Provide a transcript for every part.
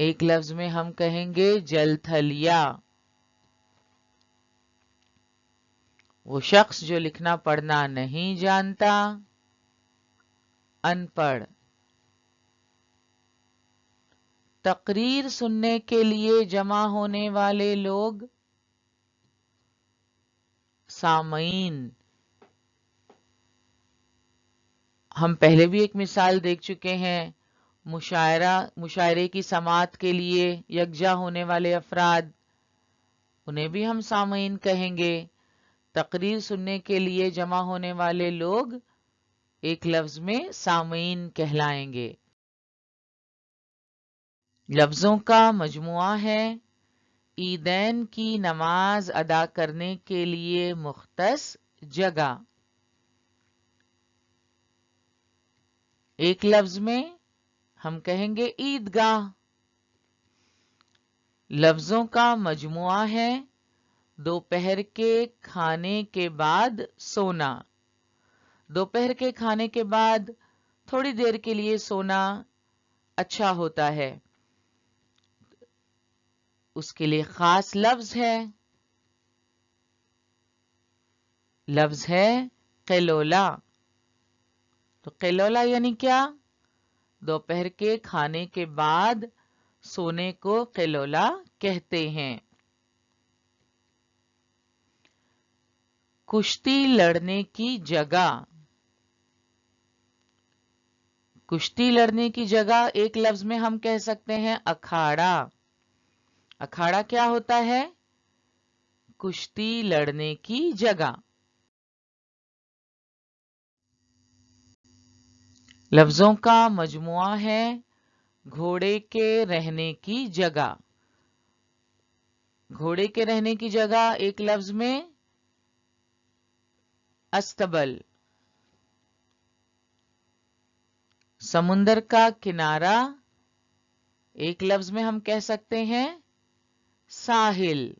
ایک لفظ میں ہم کہیں گے جل تھلیا، وہ شخص جو لکھنا پڑھنا نہیں جانتا، ان پڑھ۔ تقریر سننے کے لیے جمع ہونے والے لوگ، سامعین۔ ہم پہلے بھی ایک مثال دیکھ چکے ہیں، مشاعرے کی سماعت کے لیے یکجا ہونے والے افراد، انہیں بھی ہم سامعین کہیں گے۔ تقریر سننے کے لیے جمع ہونے والے لوگ ایک لفظ میں سامعین کہلائیں گے۔ لفظوں کا مجموعہ ہے عیدین کی نماز ادا کرنے کے لیے مختص جگہ۔ ایک لفظ میں ہم کہیں گے عیدگاہ۔ لفظوں کا مجموعہ ہے دوپہر کے کھانے کے بعد سونا۔ دوپہر کے کھانے کے بعد تھوڑی دیر کے لیے سونا اچھا ہوتا ہے، اس کے لیے خاص لفظ ہے، لفظ ہے قیلولہ۔ تو قیلولہ یعنی کیا؟ دوپہر کے کھانے کے بعد سونے کو قیلولہ کہتے ہیں۔ کشتی لڑنے کی جگہ۔ کشتی لڑنے کی جگہ ایک لفظ میں ہم کہہ سکتے ہیں اکھاڑا۔ اکھاڑا کیا ہوتا ہے؟ کشتی لڑنے کی جگہ۔ لفظوں کا مجموعہ ہے گھوڑے کے رہنے کی جگہ۔ گھوڑے کے رہنے کی جگہ ایک لفظ میں استبل۔ سمندر کا کنارہ ایک لفظ میں ہم کہہ سکتے ہیں ساحل۔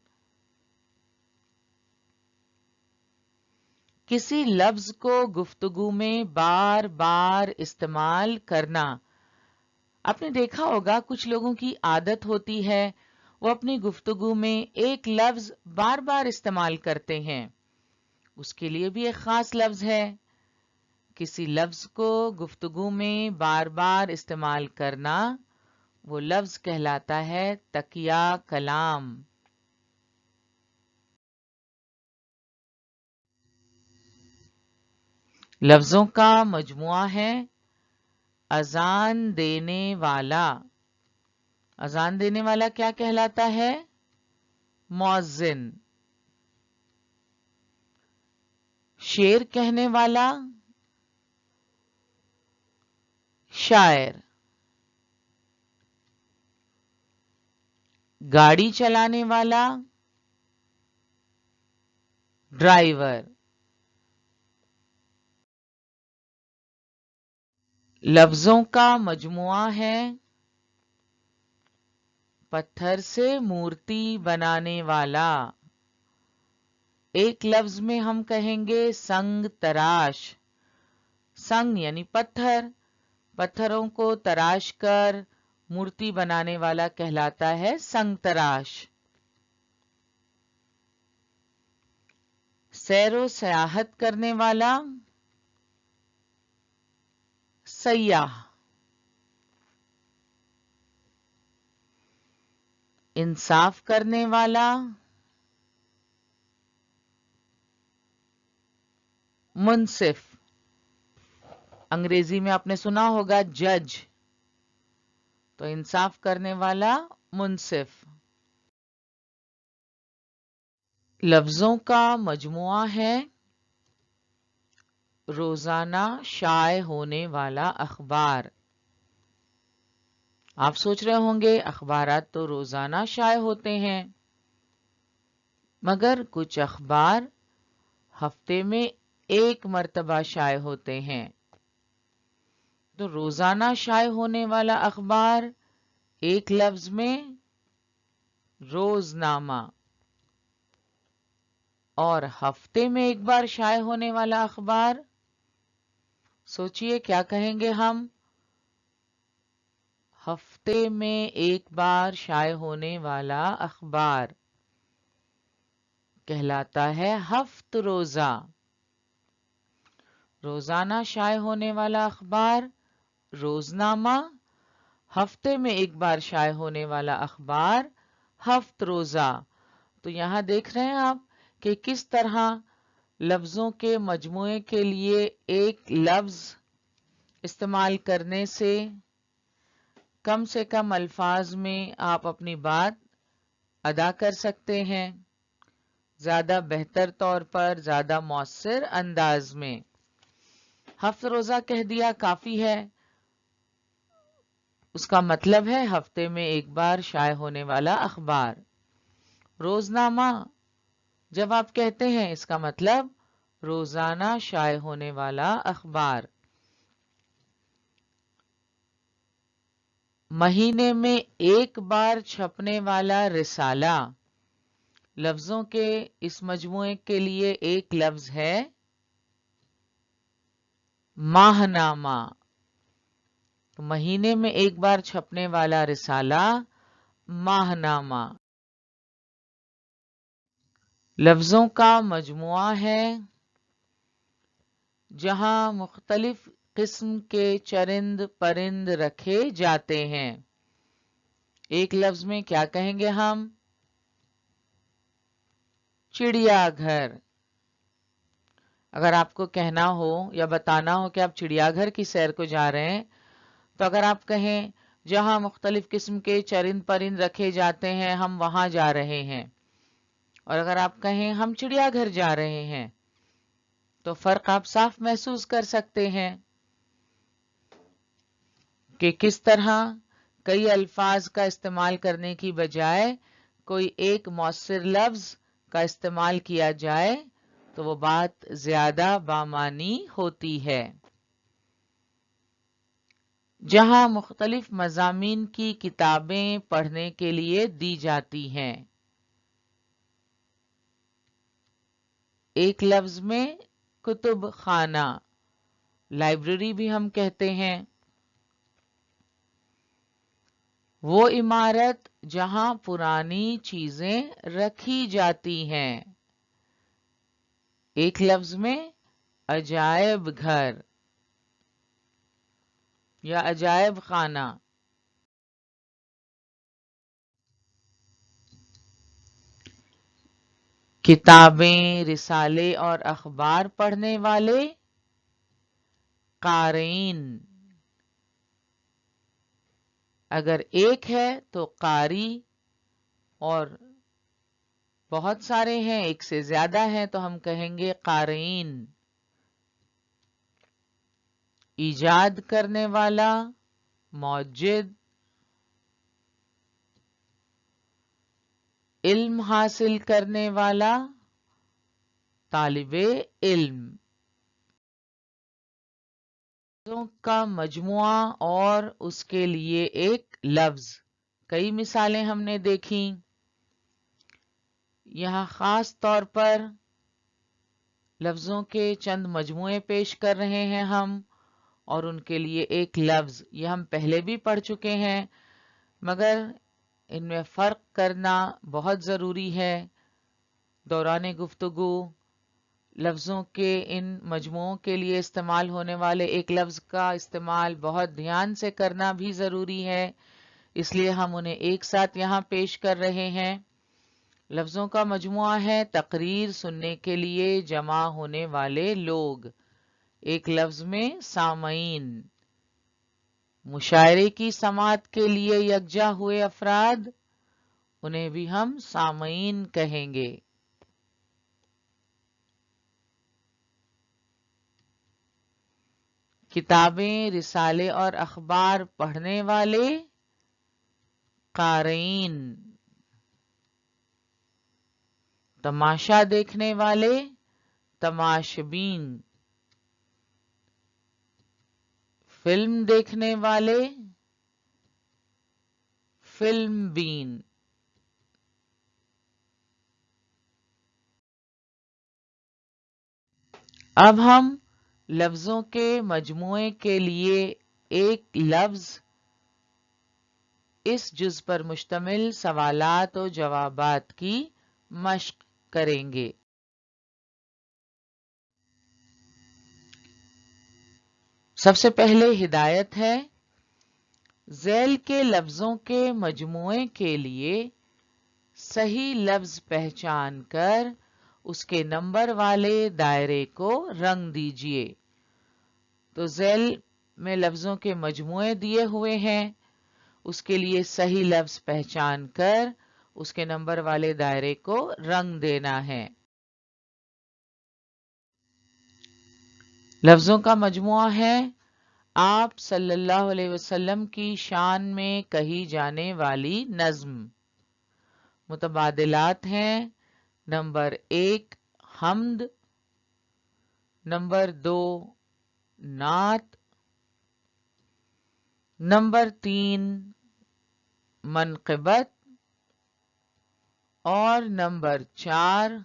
کسی لفظ کو گفتگو میں بار بار استعمال کرنا۔ آپ نے دیکھا ہوگا کچھ لوگوں کی عادت ہوتی ہے وہ اپنی گفتگو میں ایک لفظ بار بار استعمال کرتے ہیں، اس کے لیے بھی ایک خاص لفظ ہے۔ کسی لفظ کو گفتگو میں بار بار استعمال کرنا، وہ لفظ کہلاتا ہے تکیہ کلام۔ لفظوں کا مجموعہ ہے اذان دینے والا۔ اذان دینے والا کیا کہلاتا ہے؟ مؤذن۔ شعر کہنے والا، شاعر۔ گاڑی چلانے والا، ڈرائیور۔ لفظوں کا مجموعہ ہے پتھر سے مورتی بنانے والا۔ ایک لفظ میں ہم کہیں گے سنگ تراش۔ سنگ یعنی پتھر، پتھروں کو تراش کر مورتی بنانے والا کہلاتا ہے سنگ تراش۔ سیر و سیاحت کرنے والا، سیاح۔ انصاف کرنے والا، منصف۔ انگریزی میں آپ نے سنا ہوگا جج، تو انصاف کرنے والا منصف۔ لفظوں کا مجموعہ ہے روزانہ شائع ہونے والا اخبار۔ آپ سوچ رہے ہوں گے اخبارات تو روزانہ شائع ہوتے ہیں، مگر کچھ اخبار ہفتے میں ایک مرتبہ شائع ہوتے ہیں۔ تو روزانہ شائع ہونے والا اخبار ایک لفظ میں روزنامہ، اور ہفتے میں ایک بار شائع ہونے والا اخبار، سوچئے کیا کہیں گے ہم؟ ہفتے میں ایک بار شائع ہونے والا اخبار کہلاتا ہے ہفت روزہ۔ روزانہ شائع ہونے والا اخبار روزنامہ، ہفتے میں ایک بار شائع ہونے والا اخبار ہفت روزہ۔ تو یہاں دیکھ رہے ہیں آپ کہ کس طرح لفظوں کے مجموعے کے لیے ایک لفظ استعمال کرنے سے کم سے کم الفاظ میں آپ اپنی بات ادا کر سکتے ہیں، زیادہ بہتر طور پر، زیادہ مؤثر انداز میں۔ ہفت روزہ کہہ دیا کافی ہے، اس کا مطلب ہے ہفتے میں ایک بار شائع ہونے والا اخبار۔ روزنامہ جب آپ کہتے ہیں اس کا مطلب روزانہ شائع ہونے والا اخبار۔ مہینے میں ایک بار چھپنے والا رسالہ، لفظوں کے اس مجموعے کے لیے ایک لفظ ہے ماہنامہ۔ مہینے میں ایک بار چھپنے والا رسالہ ماہنامہ۔ لفظوں کا مجموعہ ہے جہاں مختلف قسم کے چرند پرند رکھے جاتے ہیں۔ ایک لفظ میں کیا کہیں گے ہم؟ چڑیا گھر۔ اگر آپ کو کہنا ہو یا بتانا ہو کہ آپ چڑیا گھر کی سیر کو جا رہے ہیں تو اگر آپ کہیں جہاں مختلف قسم کے چرند پرند رکھے جاتے ہیں ہم وہاں جا رہے ہیں، اور اگر آپ کہیں ہم چڑیا گھر جا رہے ہیں تو فرق آپ صاف محسوس کر سکتے ہیں کہ کس طرح کئی الفاظ کا استعمال کرنے کی بجائے کوئی ایک مؤثر لفظ کا استعمال کیا جائے تو وہ بات زیادہ بامعنی ہوتی ہے۔ جہاں مختلف مضامین کی کتابیں پڑھنے کے لیے دی جاتی ہیں۔ ایک لفظ میں کتب خانہ، لائبریری بھی ہم کہتے ہیں۔ وہ عمارت جہاں پرانی چیزیں رکھی جاتی ہیں۔ ایک لفظ میں عجائب گھر یا عجائب خانہ۔ کتابیں، رسالے اور اخبار پڑھنے والے قارئین۔ اگر ایک ہے تو قاری، اور بہت سارے ہیں، ایک سے زیادہ ہیں تو ہم کہیں گے قارئین۔ ایجاد کرنے والا موجد۔ علم حاصل کرنے والا طالب علم۔ لفظوں کا مجموعہ اور اس کے لیے ایک لفظ، کئی مثالیں ہم نے دیکھی۔ یہاں خاص طور پر لفظوں کے چند مجموعے پیش کر رہے ہیں ہم، اور ان کے لیے ایک لفظ، یہ ہم پہلے بھی پڑھ چکے ہیں مگر ان میں فرق کرنا بہت ضروری ہے۔ دوران گفتگو لفظوں کے ان مجموعوں کے لیے استعمال ہونے والے ایک لفظ کا استعمال بہت دھیان سے کرنا بھی ضروری ہے، اس لیے ہم انہیں ایک ساتھ یہاں پیش کر رہے ہیں۔ لفظوں کا مجموعہ ہے تقریر سننے کے لیے جمع ہونے والے لوگ۔ ایک لفظ میں سامعین، مشاعرے کی سماعت کے لیے یکجا ہوئے افراد، انہیں بھی ہم سامعین کہیں گے۔ کتابیں، رسالے اور اخبار پڑھنے والے قارئین۔ تماشا دیکھنے والے تماشبین۔ فلم دیکھنے والے فلم بین۔ اب ہم لفظوں کے مجموعے کے لیے ایک لفظ اس جز پر مشتمل سوالات و جوابات کی مشق کریں گے۔ سب سے پہلے ہدایت ہے، ذیل کے لفظوں کے مجموعے کے لیے صحیح لفظ پہچان کر اس کے نمبر والے دائرے کو رنگ دیجیے۔ تو ذیل میں لفظوں کے مجموعے دیے ہوئے ہیں، اس کے لیے صحیح لفظ پہچان کر اس کے نمبر والے دائرے کو رنگ دینا ہے۔ لفظوں کا مجموعہ ہے، آپ صلی اللہ علیہ وسلم کی شان میں کہی جانے والی نظم۔ متبادلات ہیں، نمبر 1 حمد، نمبر 2 نعت، نمبر 3 منقبت اور نمبر 4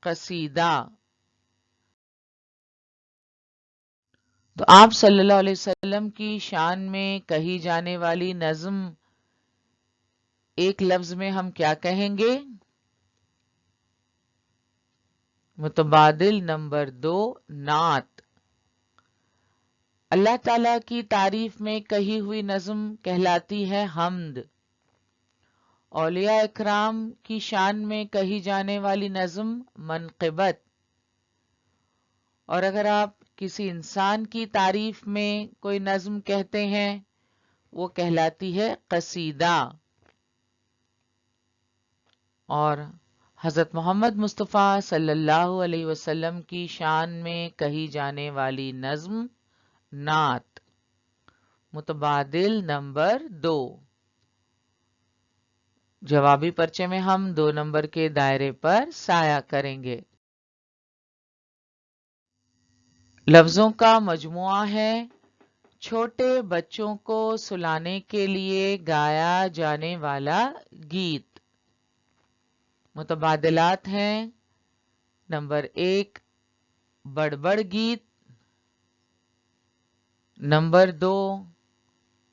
قصیدہ۔ تو آپ صلی اللہ علیہ وسلم کی شان میں کہی جانے والی نظم ایک لفظ میں ہم کیا کہیں گے؟ متبادل نمبر 2 نعت۔ اللہ تعالی کی تعریف میں کہی ہوئی نظم کہلاتی ہے حمد۔ اولیاء اکرام کی شان میں کہی جانے والی نظم منقبت۔ اور اگر آپ کسی انسان کی تعریف میں کوئی نظم کہتے ہیں وہ کہلاتی ہے قصیدہ۔ اور حضرت محمد مصطفیٰ صلی اللہ علیہ وسلم کی شان میں کہی جانے والی نظم نعت۔ متبادل نمبر 2۔ جوابی پرچے میں ہم 2 نمبر کے دائرے پر سایہ کریں گے۔ لفظوں کا مجموعہ ہے، چھوٹے بچوں کو سلانے کے لیے گایا جانے والا گیت۔ متبادلات ہیں، نمبر 1 بڑبڑ گیت، نمبر 2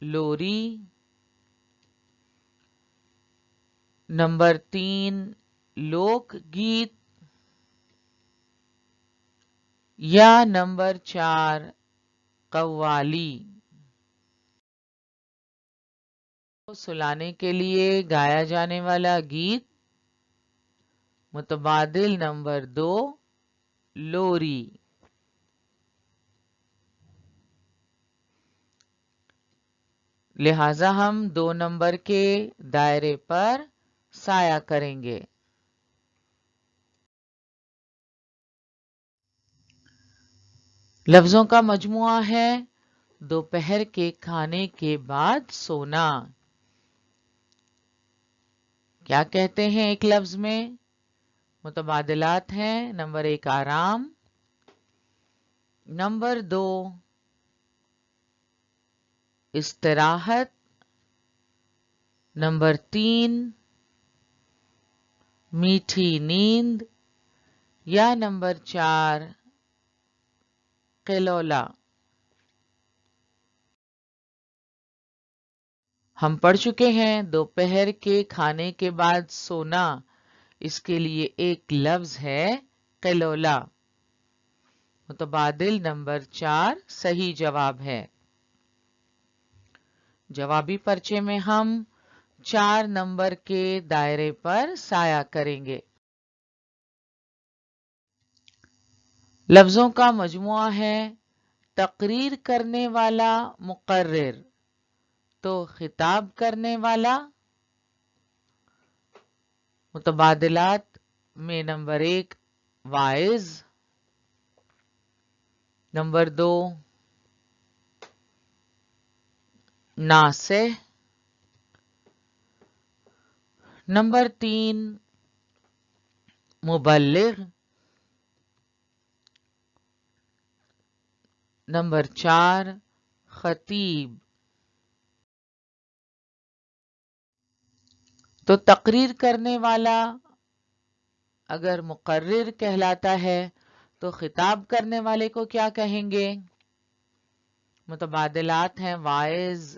لوری، نمبر 3 لوک گیت یا نمبر 4 قوالی۔ سلانے کے لیے گایا جانے والا گیت، متبادل نمبر 2 لوری۔ لہذا ہم 2 نمبر کے دائرے پر سایہ کریں گے۔ لفظوں کا مجموعہ ہے، دوپہر کے کھانے کے بعد سونا۔ کیا کہتے ہیں ایک لفظ میں؟ متبادلات ہیں، نمبر 1 آرام، نمبر 2 استراحت، نمبر 3 میٹھی نیند یا نمبر 4 قلولہ۔ ہم پڑھ چکے ہیں دوپہر کے کھانے کے بعد سونا، اس کے لیے ایک لفظ ہے قلولہ۔ متبادل نمبر 4 صحیح جواب ہے۔ جوابی پرچے میں ہم 4 نمبر کے دائرے پر سایہ کریں گے۔ لفظوں کا مجموعہ ہے، تقریر کرنے والا مقرر، تو خطاب کرنے والا۔ متبادلات میں نمبر 1 واعظ، نمبر 2 ناصح، نمبر 3 مبلغ، نمبر 4 خطیب۔ تو تقریر کرنے والا اگر مقرر کہلاتا ہے تو خطاب کرنے والے کو کیا کہیں گے؟ متبادلات ہیں، واعظ،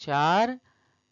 4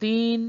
3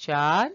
4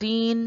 3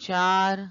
4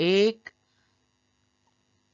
1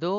2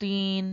3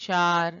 4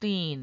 3।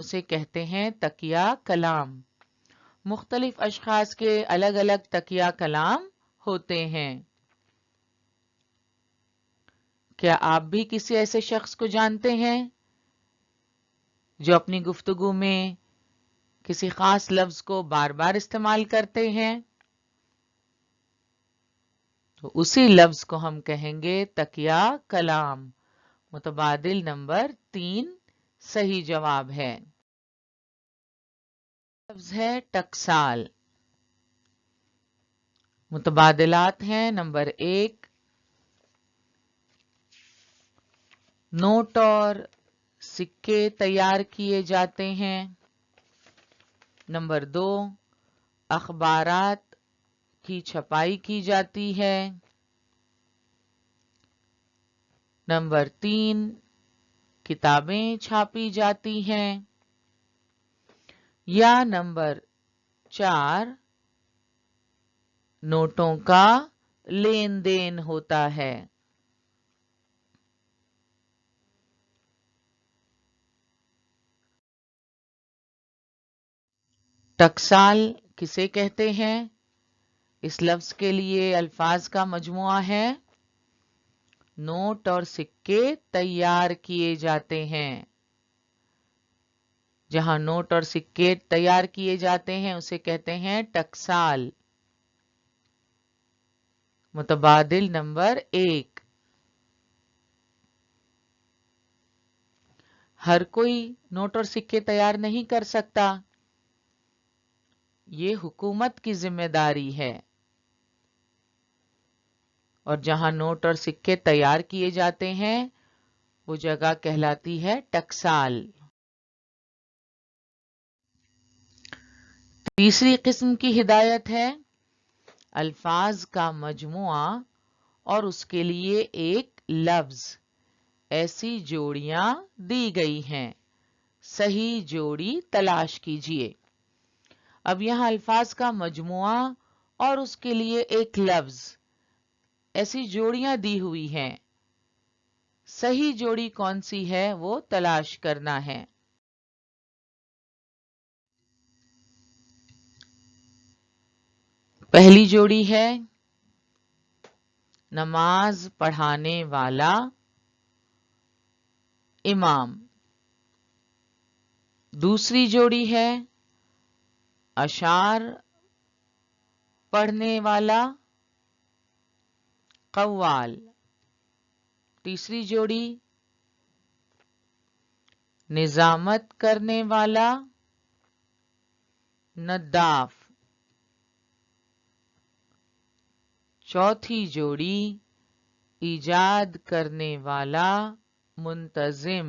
اسے کہتے ہیں تکیہ کلام۔ مختلف اشخاص کے الگ الگ تکیہ کلام ہوتے ہیں۔ کیا آپ بھی کسی ایسے شخص کو جانتے ہیں جو اپنی گفتگو میں کسی خاص لفظ کو بار بار استعمال کرتے ہیں؟ تو اسی لفظ کو ہم کہیں گے تکیہ کلام۔ متبادل نمبر 3 صحیح جواب ہے۔ لفظ ہے ٹکسال۔ متبادلات ہیں نمبر 1 نوٹ اور سکے تیار کیے جاتے ہیں۔ نمبر 2 اخبارات کی چھپائی کی جاتی ہے۔ نمبر 3 کتابیں چھاپی جاتی ہیں۔ یا نمبر 4 نوٹوں کا لین دین ہوتا ہے۔ ٹکسال کسے کہتے ہیں؟ اس لفظ کے لیے الفاظ کا مجموعہ ہے نوٹ اور سکے تیار کیے جاتے ہیں۔ جہاں نوٹ اور سکے تیار کیے جاتے ہیں اسے کہتے ہیں ٹکسال۔ متبادل نمبر 1 ہر کوئی نوٹ اور سکے تیار نہیں کر سکتا، یہ حکومت کی ذمہ داری ہے۔ اور جہاں نوٹ اور سکے تیار کیے جاتے ہیں وہ جگہ کہلاتی ہے ٹکسال۔ تیسری قسم کی ہدایت ہے الفاظ کا مجموعہ اور اس کے لیے ایک لفظ۔ ایسی جوڑیاں دی گئی ہیں، صحیح جوڑی تلاش کیجیے۔ اب یہاں الفاظ کا مجموعہ اور اس کے لیے ایک لفظ، ایسی جوڑیاں دی ہوئی ہیں، صحیح جوڑی کون سی ہے وہ تلاش کرنا ہے۔ پہلی جوڑی ہے نماز پڑھانے والا امام۔ دوسری جوڑی ہے اشعار پڑھنے والا قوال۔ تیسری جوڑی نظامت کرنے والا نداف۔ چوتھی جوڑی ایجاد کرنے والا منتظم۔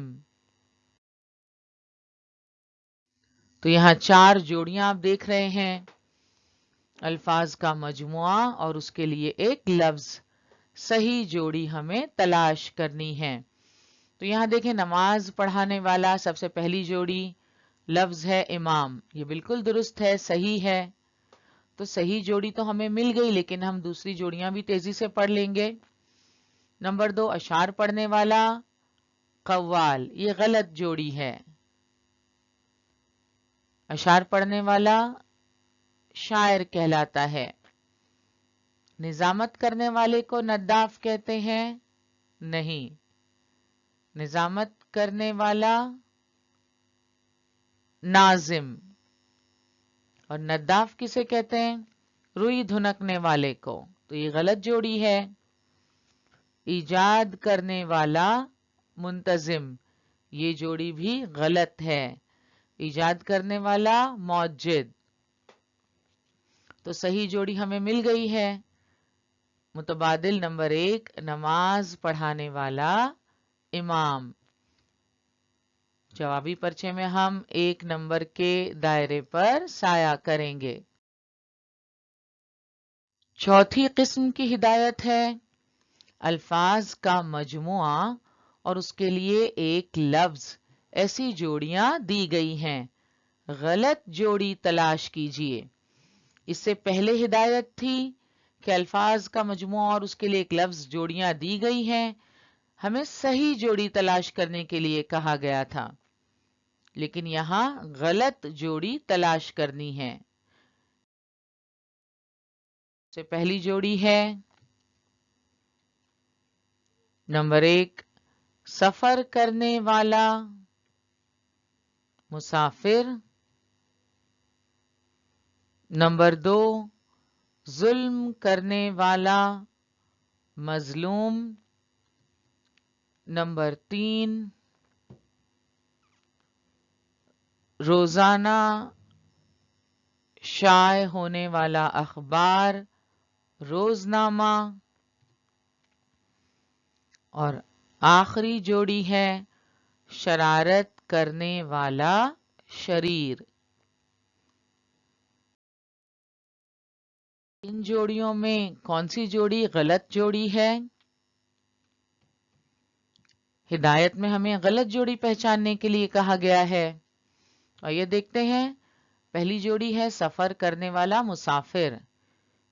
تو یہاں 4 جوڑیاں آپ دیکھ رہے ہیں، الفاظ کا مجموعہ اور اس کے لیے ایک لفظ، صحیح جوڑی ہمیں تلاش کرنی ہے۔ تو یہاں دیکھیں نماز پڑھانے والا سب سے پہلی جوڑی، لفظ ہے امام، یہ بالکل درست ہے، صحیح ہے۔ تو صحیح جوڑی تو ہمیں مل گئی، لیکن ہم دوسری جوڑیاں بھی تیزی سے پڑھ لیں گے۔ نمبر 2 اشعار پڑھنے والا قوال، یہ غلط جوڑی ہے۔ اشعار پڑھنے والا شاعر کہلاتا ہے۔ نظامت کرنے والے کو نداف کہتے ہیں؟ نہیں، نظامت کرنے والا ناظم، اور نداف کسے کہتے ہیں؟ روئی دھنکنے والے کو، تو یہ غلط جوڑی ہے۔ ایجاد کرنے والا منتظم، یہ جوڑی بھی غلط ہے۔ ایجاد کرنے والا موجد، تو صحیح جوڑی ہمیں مل گئی ہے۔ متبادل نمبر 1 نماز پڑھانے والا امام۔ جوابی پرچے میں ہم 1 نمبر کے دائرے پر سایہ کریں گے۔ چوتھی قسم کی ہدایت ہے الفاظ کا مجموعہ اور اس کے لیے ایک لفظ، ایسی جوڑیاں دی گئی ہیں، غلط جوڑی تلاش کیجیے۔ اس سے پہلے ہدایت تھی کہ الفاظ کا مجموعہ اور اس کے لیے ایک لفظ جوڑیاں دی گئی ہیں، ہمیں صحیح جوڑی تلاش کرنے کے لیے کہا گیا تھا۔ لیکن یہاں غلط جوڑی تلاش کرنی ہے. سے پہلی جوڑی ہے نمبر 1 سفر کرنے والا مسافر. نمبر 2 ظلم کرنے والا مظلوم. نمبر 3 روزانہ شائع ہونے والا اخبار روزنامہ. اور آخری جوڑی ہے شرارت کرنے والا شریر. ان جوڑیوں میں کون سی جوڑی غلط جوڑی ہے؟ ہدایت میں ہمیں غلط جوڑی پہچاننے کے لیے کہا گیا ہے. اور یہ دیکھتے ہیں پہلی جوڑی ہے سفر کرنے والا مسافر.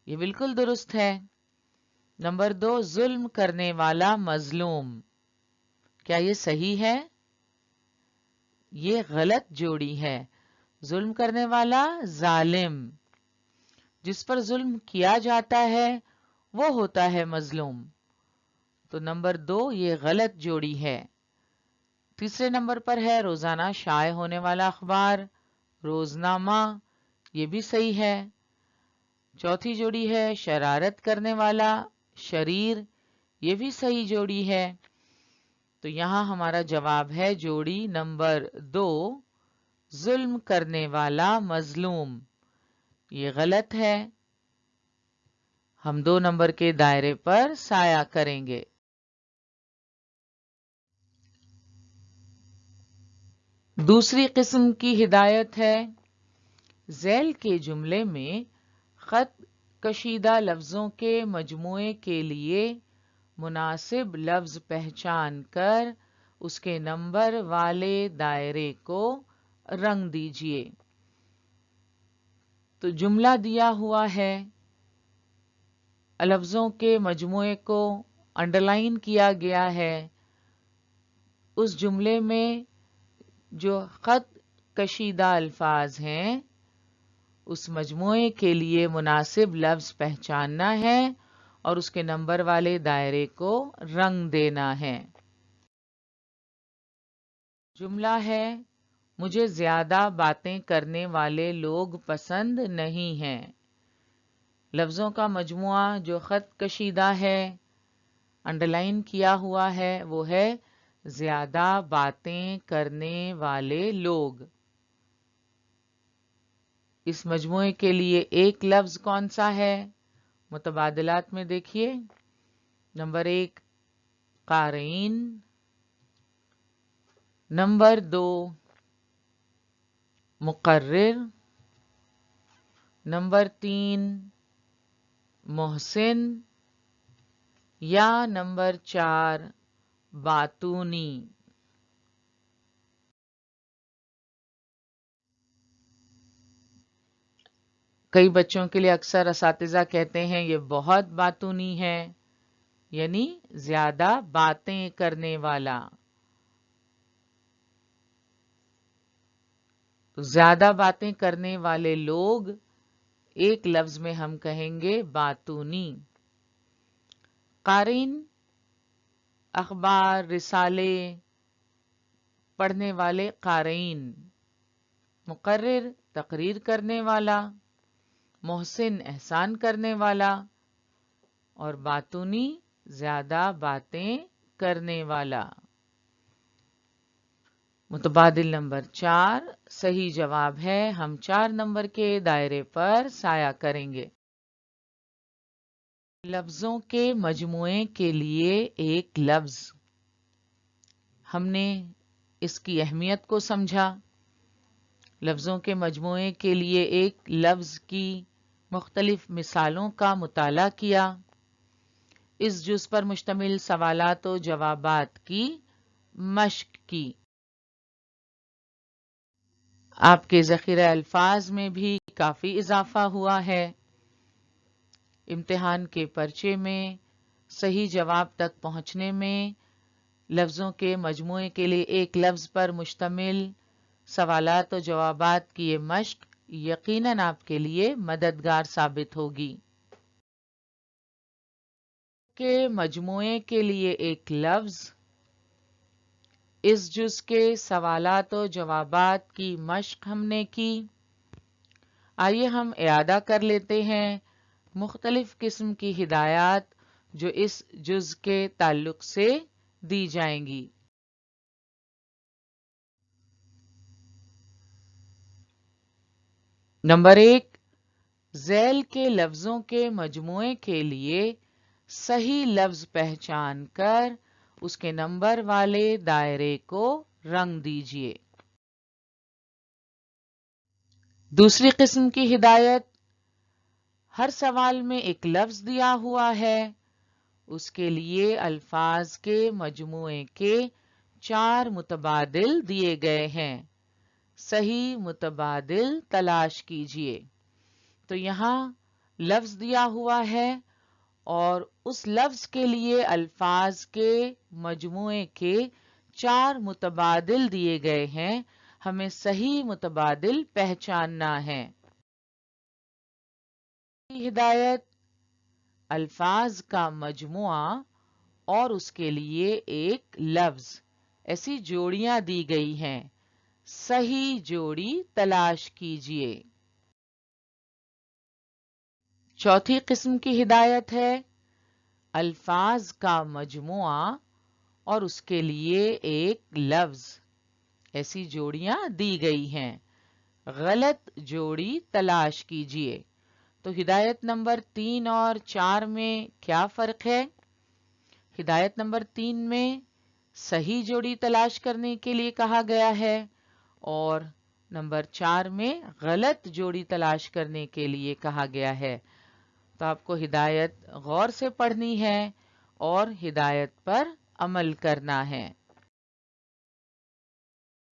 یہ بالکل درست ہے. نمبر 2 ظلم کرنے والا مظلوم. کیا یہ صحیح ہے؟ یہ غلط جوڑی ہے. ظلم کرنے والا ظالم. جس پر ظلم کیا جاتا ہے وہ ہوتا ہے مظلوم. تو نمبر 2 یہ غلط جوڑی ہے. تیسرے نمبر پر ہے روزانہ شائع ہونے والا اخبار روزنامہ. یہ بھی صحیح ہے. چوتھی جوڑی ہے شرارت کرنے والا شریر. یہ بھی صحیح جوڑی ہے. تو یہاں ہمارا جواب ہے جوڑی نمبر 2 ظلم کرنے والا مظلوم. یہ غلط ہے. ہم 2 نمبر کے دائرے پر سایہ کریں گے. دوسری قسم کی ہدایت ہے ذیل کے جملے میں خط کشیدہ لفظوں کے مجموعے کے لیے مناسب لفظ پہچان کر اس کے نمبر والے دائرے کو رنگ دیجیے. تو جملہ دیا ہوا ہے، لفظوں کے مجموعے کو انڈر لائن کیا گیا ہے. اس جملے میں جو خط کشیدہ الفاظ ہیں اس مجموعے کے لیے مناسب لفظ پہچاننا ہے اور اس کے نمبر والے دائرے کو رنگ دینا ہے. جملہ ہے مجھے زیادہ باتیں کرنے والے لوگ پسند نہیں ہیں. لفظوں کا مجموعہ جو خط کشیدہ ہے انڈر لائن کیا ہوا ہے وہ ہے زیادہ باتیں کرنے والے لوگ. اس مجموعے کے لیے ایک لفظ کون سا ہے؟ متبادلات میں دیکھیے. نمبر 1 قارئین. نمبر 2 مقرر. نمبر 3 محسن. یا نمبر 4 باتونی. کئی بچوں کے لیے اکثر اساتذہ کہتے ہیں یہ بہت باتونی ہے، یعنی زیادہ باتیں کرنے والا. تو زیادہ باتیں کرنے والے لوگ ایک لفظ میں ہم کہیں گے باتونی. قارئین اخبار رسالے پڑھنے والے قارئین. مقرر تقریر کرنے والا. محسن احسان کرنے والا. اور باتونی زیادہ باتیں کرنے والا. متبادل نمبر 4 صحیح جواب ہے. ہم 4 نمبر کے دائرے پر سایہ کریں گے. لفظوں کے مجموعے کے لیے ایک لفظ. ہم نے اس کی اہمیت کو سمجھا. لفظوں کے مجموعے کے لیے ایک لفظ کی مختلف مثالوں کا مطالعہ کیا. اس جز پر مشتمل سوالات و جوابات کی مشق کی. آپ کے ذخیرہ الفاظ میں بھی کافی اضافہ ہوا ہے. امتحان کے پرچے میں صحیح جواب تک پہنچنے میں لفظوں کے مجموعے کے لیے ایک لفظ پر مشتمل سوالات و جوابات کی یہ مشق یقیناً آپ کے لیے مددگار ثابت ہوگی۔ کے مجموعے کے لیے ایک لفظ، اس جز کے سوالات و جوابات کی مشق ہم نے کی۔ آئیے ہم اعادہ کر لیتے ہیں مختلف قسم کی ہدایات جو اس جز کے تعلق سے دی جائیں گی۔ نمبر 1، ذیل کے لفظوں کے مجموعے کے لیے صحیح لفظ پہچان کر اس کے نمبر والے دائرے کو رنگ دیجیے۔ دوسری قسم کی ہدایت، ہر سوال میں ایک لفظ دیا ہوا ہے، اس کے لیے الفاظ کے مجموعے کے 4 متبادل دیے گئے ہیں، صحیح متبادل تلاش کیجیے۔ تو یہاں لفظ دیا ہوا ہے اور اس لفظ کے لیے الفاظ کے مجموعے کے 4 متبادل دیے گئے ہیں، ہمیں صحیح متبادل پہچاننا ہے۔ ہدایت، الفاظ کا مجموعہ اور اس کے لیے ایک لفظ، ایسی جوڑیاں دی گئی ہیں، صحیح جوڑی تلاش کیجیے۔ چوتھی قسم کی ہدایت ہے، الفاظ کا مجموعہ اور اس کے لیے ایک لفظ، ایسی جوڑیاں دی گئی ہیں، غلط جوڑی تلاش کیجیے۔ تو ہدایت نمبر 3 اور 4 میں کیا فرق ہے؟ ہدایت نمبر 3 میں صحیح جوڑی تلاش کرنے کے لیے کہا گیا ہے اور نمبر 4 میں غلط جوڑی تلاش کرنے کے لیے کہا گیا ہے۔ تو آپ کو ہدایت غور سے پڑھنی ہے اور ہدایت پر عمل کرنا ہے۔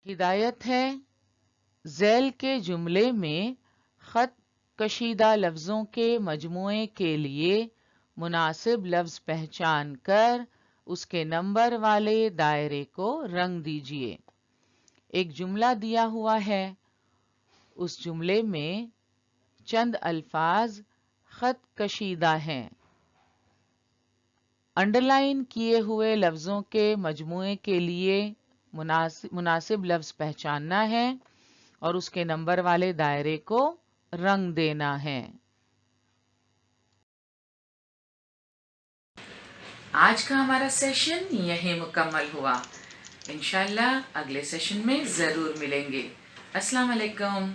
ہدایت ہے، ذیل کے جملے میں خط کشیدہ لفظوں کے مجموعے کے لیے مناسب لفظ پہچان کر اس کے نمبر والے دائرے کو رنگ دیجیے۔ ایک جملہ دیا ہوا ہے، اس جملے میں چند الفاظ خط کشیدہ ہیں۔ انڈرلائن کیے ہوئے لفظوں کے مجموعے کے لیے مناسب لفظ پہچاننا ہے اور اس کے نمبر والے دائرے کو رنگ دینا ہے۔ آج کا ہمارا سیشن یہیں مکمل ہوا، انشاءاللہ اگلے سیشن میں ضرور ملیں گے۔ السلام علیکم۔